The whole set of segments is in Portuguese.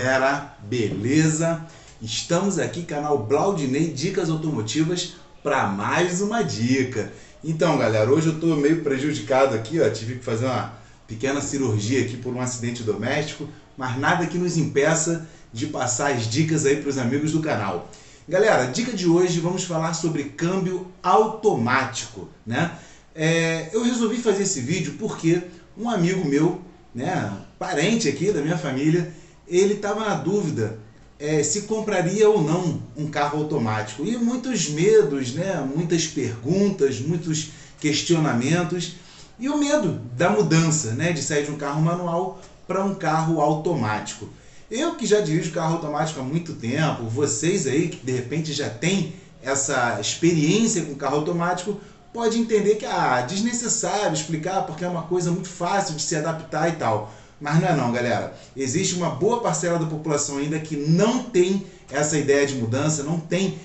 galera, beleza? Estamos aqui, canal Blaudinei Dicas Automotivas, para mais uma dica. Então galera, hoje eu estou meio prejudicado aqui, ó, tive que fazer uma pequena cirurgia aqui por um acidente doméstico, mas nada que nos impeça de passar as dicas aí para os amigos do canal. Galera, dica de hoje, vamos falar sobre câmbio automático, né? Eu resolvi fazer esse vídeo porque um amigo meu, né, parente aqui da minha família, ele estava na dúvida se compraria ou não um carro automático. E muitos medos, né, muitas perguntas, muitos questionamentos. E o medo da mudança, né, de sair de um carro manual para um carro automático. Eu que já dirijo carro automático há muito tempo, vocês aí que de repente já têm essa experiência com carro automático, pode entender que é desnecessário explicar porque é uma coisa muito fácil de se adaptar e tal. Mas não é não, galera. Existe uma boa parcela da população ainda que não tem essa ideia de mudança, não tem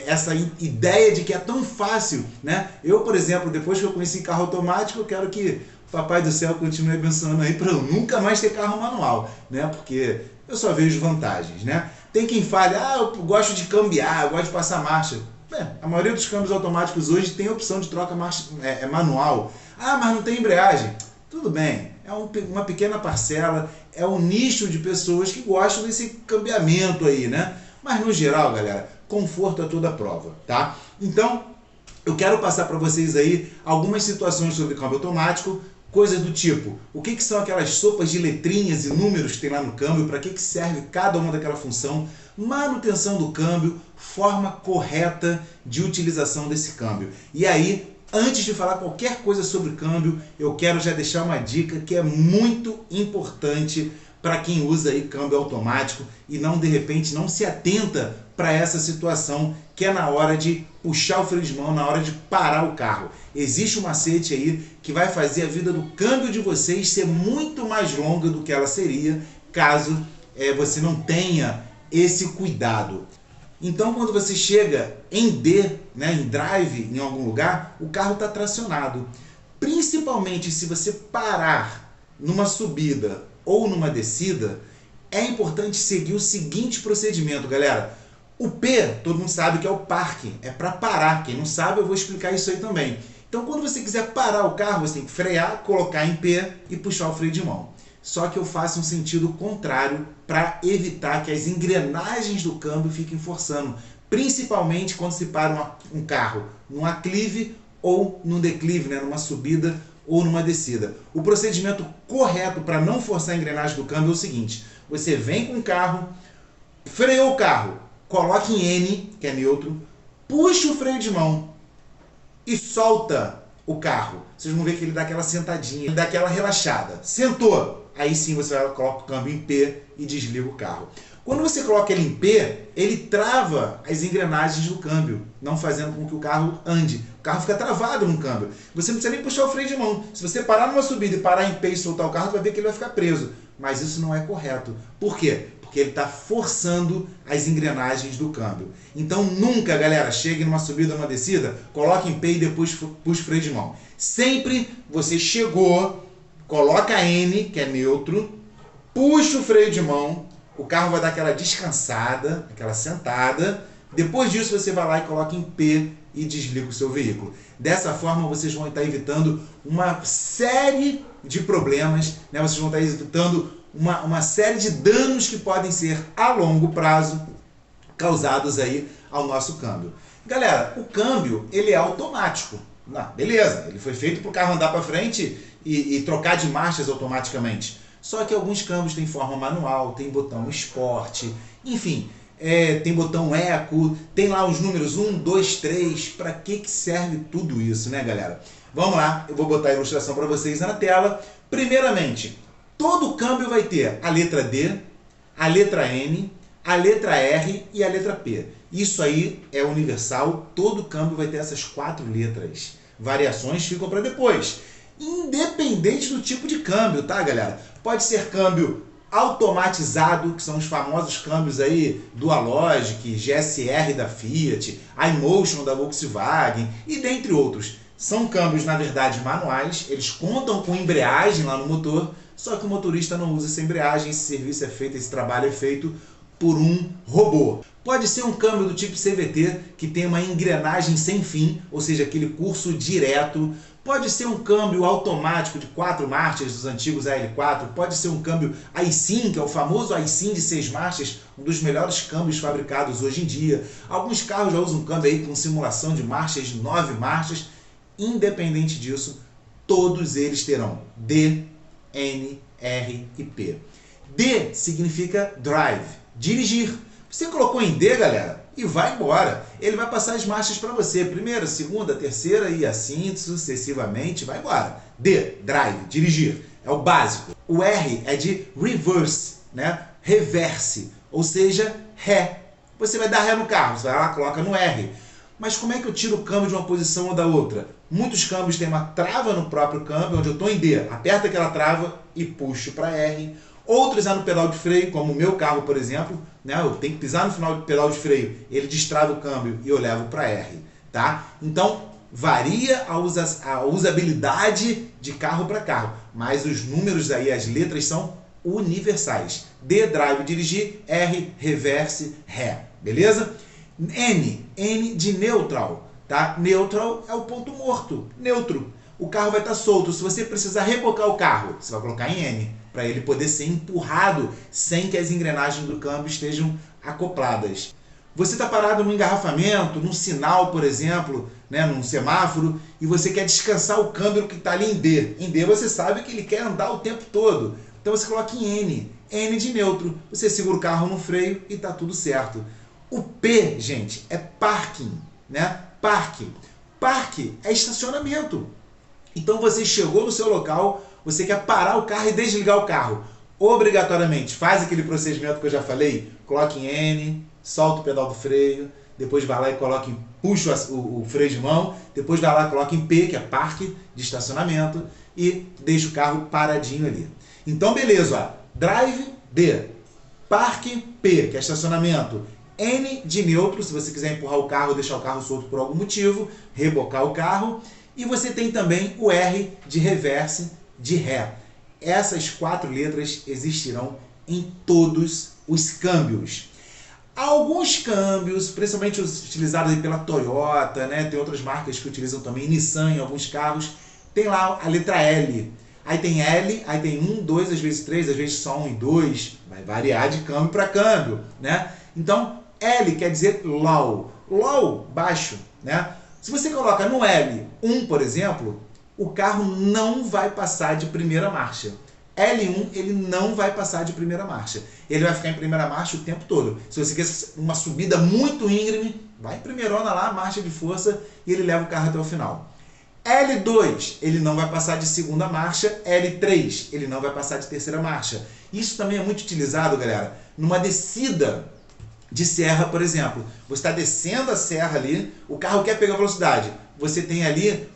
essa ideia de que é tão fácil, né? Eu, por exemplo, depois que eu conheci carro automático, eu quero que o Papai do Céu continue abençoando aí para eu nunca mais ter carro manual, né? Porque eu só vejo vantagens, né? Tem quem fale, eu gosto de cambiar, eu gosto de passar marcha. A maioria dos câmbios automáticos hoje tem a opção de troca manual. Mas não tem embreagem. Tudo bem, é uma pequena parcela, é um nicho de pessoas que gostam desse cambiamento aí, né? Mas no geral, galera, conforto a toda prova, tá? Então, eu quero passar para vocês aí algumas situações sobre câmbio automático, coisas do tipo, o que são aquelas sopas de letrinhas e números que tem lá no câmbio, para que serve cada uma daquela função, manutenção do câmbio, forma correta de utilização desse câmbio. E aí, antes de falar qualquer coisa sobre câmbio, eu quero já deixar uma dica que é muito importante para quem usa aí câmbio automático e de repente não se atenta para essa situação que é na hora de puxar o freio de mão, na hora de parar o carro. Existe um macete aí que vai fazer a vida do câmbio de vocês ser muito mais longa do que ela seria caso você não tenha esse cuidado. Então, quando você chega em D, né, em drive, em algum lugar, o carro está tracionado. Principalmente se você parar numa subida ou numa descida, é importante seguir o seguinte procedimento, galera. O P, todo mundo sabe que é o parking, é para parar. Quem não sabe, eu vou explicar isso aí também. Então, quando você quiser parar o carro, você tem que frear, colocar em P e puxar o freio de mão. Só que eu faço um sentido contrário para evitar que as engrenagens do câmbio fiquem forçando, principalmente quando se para um carro num aclive ou num declive, né, numa subida ou numa descida. O procedimento correto para não forçar a engrenagem do câmbio é o seguinte: você vem com o carro, freou o carro, coloca em N, que é neutro, puxa o freio de mão e solta o carro. Vocês vão ver que ele dá aquela sentadinha, ele dá aquela relaxada. Sentou, aí sim você coloca o câmbio em P e desliga o carro. Quando você coloca ele em P, ele trava as engrenagens do câmbio, não fazendo com que o carro ande. O carro fica travado no câmbio. Você não precisa nem puxar o freio de mão. Se você parar numa subida e parar em P e soltar o carro, você vai ver que ele vai ficar preso. Mas isso não é correto. Por quê? Porque ele está forçando as engrenagens do câmbio. Então nunca, galera, chegue numa subida ou numa descida, coloque em P e depois puxe o freio de mão. Sempre você chegou, coloca N, que é neutro, puxa o freio de mão, o carro vai dar aquela descansada, aquela sentada. Depois disso você vai lá e coloca em P e desliga o seu veículo. Dessa forma vocês vão estar evitando uma série de problemas, né? Vocês vão estar evitando uma série de danos que podem ser a longo prazo causados aí ao nosso câmbio. Galera, o câmbio ele é automático. Beleza, ele foi feito para o carro andar para frente e trocar de marchas automaticamente. Só que alguns câmbios têm forma manual, tem botão esporte, enfim, tem botão eco, tem lá os números 1, 2, 3, para que serve tudo isso, né, galera? Vamos lá, eu vou botar a ilustração para vocês na tela. Primeiramente, todo câmbio vai ter a letra D, a letra N, a letra R e a letra P. Isso aí é universal, todo câmbio vai ter essas 4 letras. Variações ficam para depois. Independente do tipo de câmbio, tá, galera? Pode ser câmbio automatizado, que são os famosos câmbios aí do Alogic, GSR da Fiat, iMotion da Volkswagen e dentre outros. São câmbios, na verdade, manuais, eles contam com embreagem lá no motor, só que o motorista não usa essa embreagem, esse serviço é feito, esse trabalho é feito por um robô. Pode ser um câmbio do tipo CVT, que tem uma engrenagem sem fim, ou seja, aquele curso direto. Pode ser um câmbio automático de 4 marchas dos antigos AL4, pode ser um câmbio iSIM, que é o famoso iSIM de 6 marchas, um dos melhores câmbios fabricados hoje em dia. Alguns carros já usam câmbio aí com simulação de marchas de 9 marchas. Independente disso, todos eles terão D, N, R e P. D significa drive, dirigir. Você colocou em D, galera, e vai embora. Ele vai passar as marchas para você. Primeira, segunda, terceira e assim sucessivamente. Vai embora. D, drive, dirigir. É o básico. O R é de reverse, né? Reverse, ou seja, ré. Você vai dar ré no carro, você vai lá, coloca no R. Mas como é que eu tiro o câmbio de uma posição ou da outra? Muitos câmbios têm uma trava no próprio câmbio, onde eu estou em D. Aperto aquela trava e puxo para R. Outros é no pedal de freio, como o meu carro, por exemplo, né? Eu tenho que pisar no final do pedal de freio, ele destrava o câmbio e eu levo para R, tá? Então, varia a usabilidade de carro para carro, mas os números aí, as letras são universais. D, drive, dirigir, R, reverse, ré, beleza? N de neutral, tá? Neutral é o ponto morto, neutro. O carro vai estar solto. Se você precisar rebocar o carro, você vai colocar em N, para ele poder ser empurrado sem que as engrenagens do câmbio estejam acopladas. Você está parado num engarrafamento, num sinal, por exemplo, né, num semáforo, e você quer descansar o câmbio que está ali em D. Em D você sabe que ele quer andar o tempo todo. Então você coloca em N. N de neutro. Você segura o carro no freio e está tudo certo. O P, gente, é parking, né? Parque. Parque é estacionamento. Então você chegou no seu local, você quer parar o carro e desligar o carro. Obrigatoriamente, faz aquele procedimento que eu já falei, coloque em N, solta o pedal do freio, depois vai lá e coloca puxa o freio de mão, depois vai lá e coloca em P, que é parque de estacionamento, e deixa o carro paradinho ali. Então beleza, ó, drive, D, parque, P, que é estacionamento, N de neutro, se você quiser empurrar o carro, deixar o carro solto por algum motivo, rebocar o carro, e você tem também o R de reverse, de ré. Essas 4 letras existirão em todos os câmbios. Alguns câmbios, principalmente os utilizados pela Toyota, né? Tem outras marcas que utilizam também, Nissan em alguns carros, tem lá a letra L. Aí tem L, aí tem 1, 2, às vezes 3, às vezes só 1 e 2, vai variar de câmbio para câmbio, né? Então, L quer dizer low, low, baixo, né? Se você coloca no L 1, por exemplo, o carro não vai passar de primeira marcha. L1, ele não vai passar de primeira marcha. Ele vai ficar em primeira marcha o tempo todo. Se você quer uma subida muito íngreme, vai em primeirona lá, marcha de força, e ele leva o carro até o final. L2, ele não vai passar de segunda marcha. L3, ele não vai passar de terceira marcha. Isso também é muito utilizado, galera, numa descida de serra, por exemplo. Você está descendo a serra ali, o carro quer pegar velocidade. Você tem ali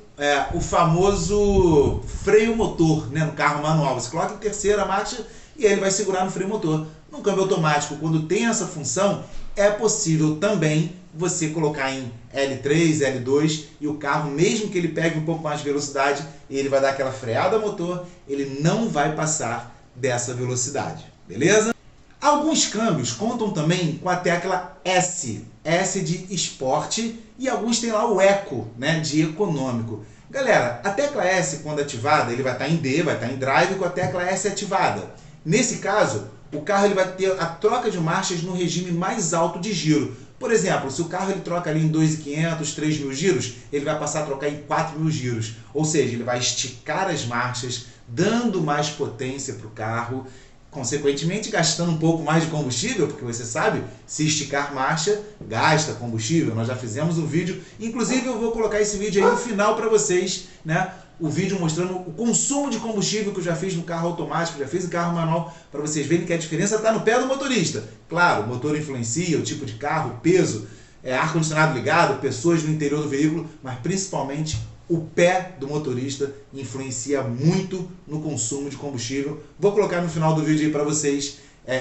o famoso freio motor, né, no carro manual. Você coloca em terceira marcha e ele vai segurar no freio motor. No câmbio automático, quando tem essa função, é possível também você colocar em L3, L2 e o carro, mesmo que ele pegue um pouco mais de velocidade, ele vai dar aquela freada motor, ele não vai passar dessa velocidade, beleza? Alguns câmbios contam também com a tecla S, S de esporte, e alguns tem lá o Eco, né, de econômico. Galera, a tecla S, quando ativada, ele vai estar em D, vai estar em drive com a tecla S ativada. Nesse caso, o carro ele vai ter a troca de marchas no regime mais alto de giro. Por exemplo, se o carro ele troca ali em 2.500, 3.000 giros, ele vai passar a trocar em 4.000 giros. Ou seja, ele vai esticar as marchas, dando mais potência para o carro, consequentemente gastando um pouco mais de combustível, porque você sabe, se esticar marcha, gasta combustível. Nós já fizemos um vídeo, inclusive eu vou colocar esse vídeo aí no final para vocês, né? O vídeo mostrando o consumo de combustível que eu já fiz no carro automático, já fiz em carro manual, para vocês verem que a diferença está no pé do motorista. Claro, o motor influencia, o tipo de carro, o peso, ar-condicionado ligado, pessoas no interior do veículo, mas principalmente o pé do motorista influencia muito no consumo de combustível. Vou colocar no final do vídeo aí para vocês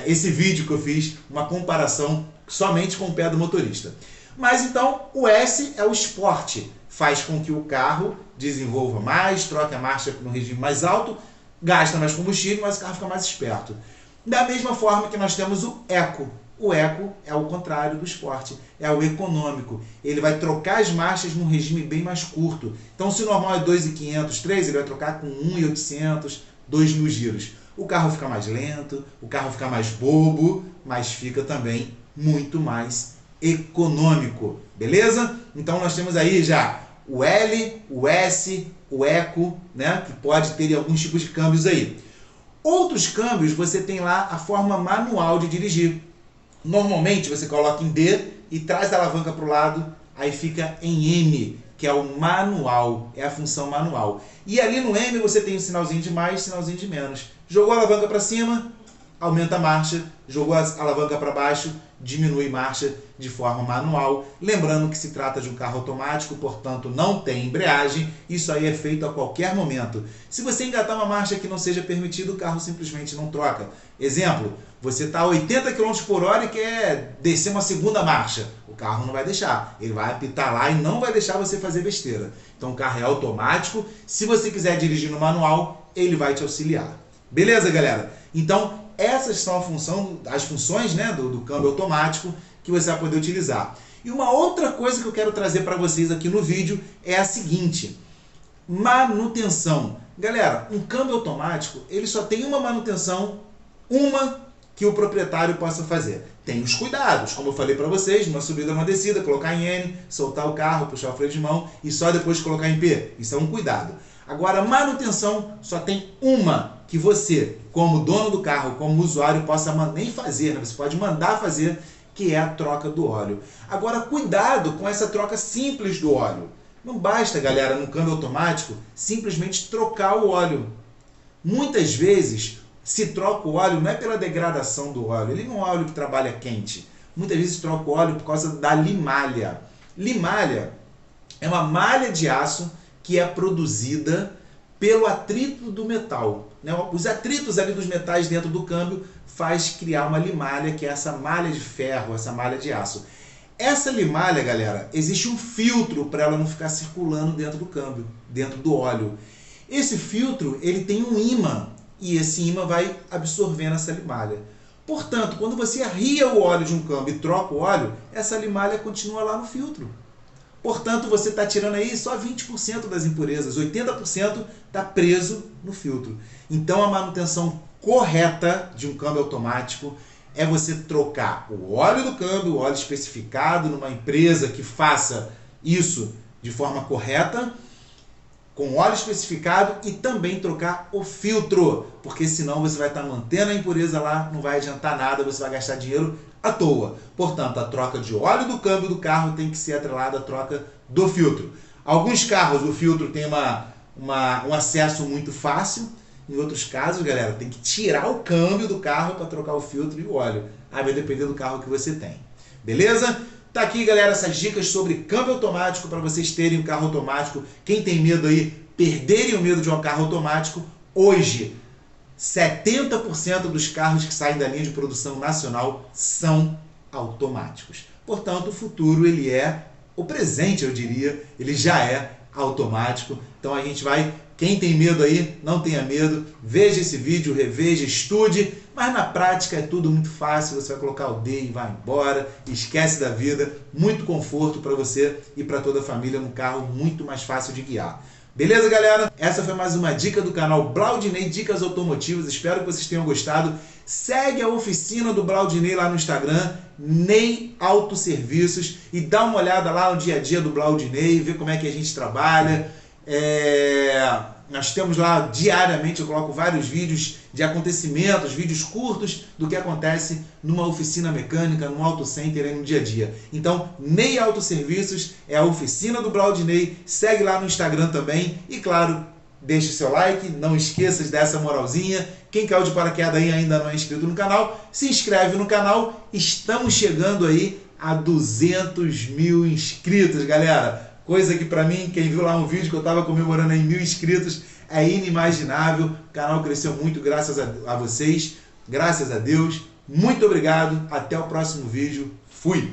esse vídeo que eu fiz, uma comparação somente com o pé do motorista. Mas então, o S é o esporte, faz com que o carro desenvolva mais, troque a marcha no regime mais alto, gasta mais combustível, mas o carro fica mais esperto. Da mesma forma que nós temos o Eco. O Eco é o contrário do Sport, é o econômico. Ele vai trocar as marchas num regime bem mais curto. Então, se o normal é 2.500, 3, ele vai trocar com 1.800, 2.000 giros. O carro fica mais lento, o carro fica mais bobo, mas fica também muito mais econômico, beleza? Então, nós temos aí já o L, o S, o Eco, né, que pode ter alguns tipos de câmbios aí. Outros câmbios, você tem lá a forma manual de dirigir. Normalmente você coloca em D e traz a alavanca para o lado, aí fica em M, que é o manual, é a função manual. E ali no M você tem um sinalzinho de mais, sinalzinho de menos. Jogou a alavanca para cima, aumenta a marcha, jogou a alavanca para baixo, diminui marcha de forma manual. Lembrando que se trata de um carro automático, portanto não tem embreagem, isso aí é feito a qualquer momento. Se você engatar uma marcha que não seja permitida, o carro simplesmente não troca. Exemplo, você está a 80 km por hora e quer descer uma segunda marcha. O carro não vai deixar, ele vai apitar lá e não vai deixar você fazer besteira. Então o carro é automático, se você quiser dirigir no manual, ele vai te auxiliar. Beleza, galera? Então, essas são as funções, né, do câmbio automático que você vai poder utilizar. E uma outra coisa que eu quero trazer para vocês aqui no vídeo é a seguinte: manutenção. Galera, um câmbio automático, ele só tem uma manutenção, que o proprietário possa fazer. Tem os cuidados, como eu falei para vocês, numa subida, numa descida, colocar em N, soltar o carro, puxar o freio de mão e só depois colocar em P. Isso é um cuidado. Agora, manutenção só tem uma que você, como dono do carro, como usuário, possa nem fazer, né? Você pode mandar fazer, que é a troca do óleo. Agora, cuidado com essa troca simples do óleo. Não basta, galera, no câmbio automático, simplesmente trocar o óleo. Muitas vezes, se troca o óleo não é pela degradação do óleo, ele não é um óleo que trabalha quente. Muitas vezes troca o óleo por causa da limalha. Limalha é uma malha de aço que é produzida pelo atrito do metal. Os atritos ali dos metais dentro do câmbio faz criar uma limalha, que é essa malha de ferro, essa malha de aço. Essa limalha, galera, existe um filtro para ela não ficar circulando dentro do câmbio, dentro do óleo. Esse filtro, ele tem um ímã, e esse ímã vai absorvendo essa limalha. Portanto, quando você arria o óleo de um câmbio e troca o óleo, essa limalha continua lá no filtro. Portanto, você está tirando aí só 20% das impurezas, 80% está preso no filtro. Então, a manutenção correta de um câmbio automático é você trocar o óleo do câmbio, o óleo especificado numa empresa que faça isso de forma correta, com óleo especificado, e também trocar o filtro, porque senão você vai estar mantendo a impureza lá, não vai adiantar nada, você vai gastar dinheiro à toa. Portanto, a troca de óleo do câmbio do carro tem que ser atrelada à troca do filtro. Alguns carros o filtro tem um acesso muito fácil, em outros casos, galera, tem que tirar o câmbio do carro para trocar o filtro e o óleo. Aí vai depender do carro que você tem. Beleza? Tá aqui, galera, essas dicas sobre câmbio automático para vocês terem um carro automático. Quem tem medo aí, perderem o medo de um carro automático. Hoje, 70% dos carros que saem da linha de produção nacional são automáticos. Portanto, o futuro, ele é o presente, eu diria, ele já é automático. Então a gente vai, quem tem medo aí, não tenha medo, veja esse vídeo, reveja, estude, mas na prática é tudo muito fácil, você vai colocar o D e vai embora, esquece da vida, muito conforto para você e para toda a família, num carro muito mais fácil de guiar. Beleza, galera? Essa foi mais uma dica do canal Blaudinei Dicas Automotivas, espero que vocês tenham gostado. Segue a oficina do Blaudinei lá no Instagram, Ney Autosserviços, e dá uma olhada lá no dia a dia do Blaudinei, vê como é que a gente trabalha. Nós temos lá diariamente, eu coloco vários vídeos de acontecimentos, vídeos curtos do que acontece numa oficina mecânica, num auto center aí no dia a dia. Então, Ney Autosserviços é a oficina do Blaudinei, segue lá no Instagram também e, claro, deixe o seu like, não esqueça dessa moralzinha. Quem caiu de paraquedas aí ainda não é inscrito no canal, se inscreve no canal. Estamos chegando aí a 200 mil inscritos, galera. Coisa que pra mim, quem viu lá um vídeo que eu tava comemorando aí 1000 inscritos, é inimaginável. O canal cresceu muito graças a vocês, graças a Deus. Muito obrigado, até o próximo vídeo. Fui!